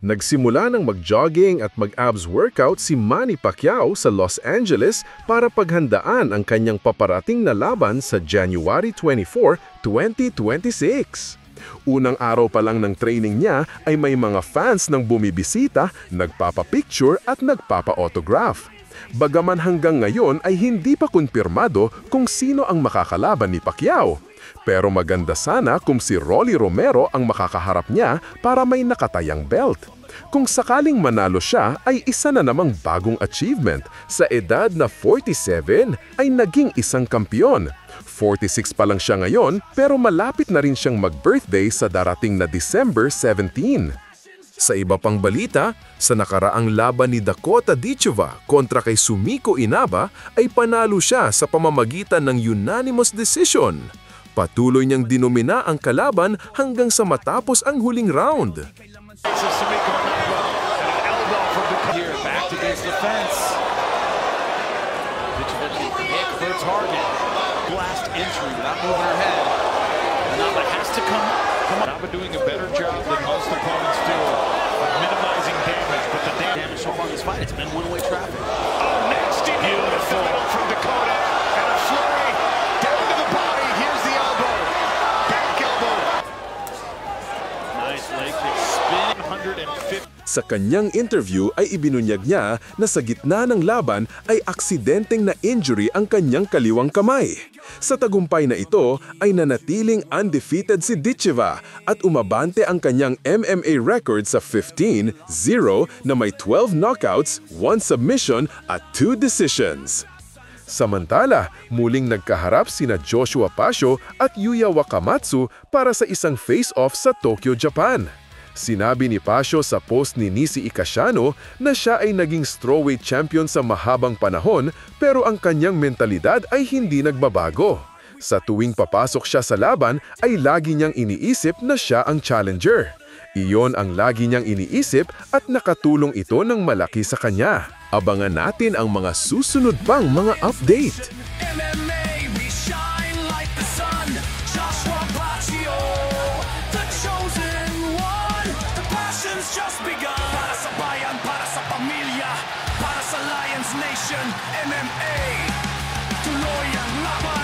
Nagsimula ng mag-jogging at mag-abs workout si Manny Pacquiao sa Los Angeles para paghandaan ang kanyang paparating na laban sa January 24, 2026. Unang araw pa lang ng training niya ay may mga fans nang bumibisita, nagpapapicture at nagpapa-autograph. Bagaman hanggang ngayon ay hindi pa kumpirmado kung sino ang makakalaban ni Pacquiao. Pero maganda sana kung si Rolly Romero ang makakaharap niya para may nakatayang belt. Kung sakaling manalo siya ay isa na namang bagong achievement. Sa edad na 47 ay naging isang kampiyon. 46 pa lang siya ngayon pero malapit na rin siyang mag-birthday sa darating na December 17. Sa iba pang balita, sa nakaraang laban ni Dakota Ditcheva kontra kay Sumiko Inaba ay panalo siya sa pamamagitan ng unanimous decision. Patuloy niyang dinomina ang kalaban hanggang sa matapos ang huling round. Inaba doing a better job than most opponents do of minimizing damage, but the damage so far in this fight, it's been one-way traffic. Oh, nasty beautiful from Dakota, and a flurry down to the body. Here's the elbow, back elbow. Nice leg kick, spin 150. Sa kanyang interview ay ibinunyag niya na sa gitna ng laban ay aksidenteng na injury ang kanyang kaliwang kamay. Sa tagumpay na ito ay nanatiling undefeated si Ditcheva at umabante ang kanyang MMA record sa 15-0 na may 12 knockouts, 1 submission at 2 decisions. Samantala, muling nagkaharap sina Joshua Pasio at Yuya Wakamatsu para sa isang face-off sa Tokyo, Japan. Sinabi ni Pasio sa post ni Nisi Ikashano na siya ay naging strawweight champion sa mahabang panahon pero ang kanyang mentalidad ay hindi nagbabago. Sa tuwing papasok siya sa laban ay lagi niyang iniisip na siya ang challenger. Iyon ang lagi niyang iniisip at nakatulong ito ng malaki sa kanya. Abangan natin ang mga susunod pang mga update. Just begun. Para sa bayan, para sa pamilya, para sa Lions Nation, MMA. Tuloy ang laban.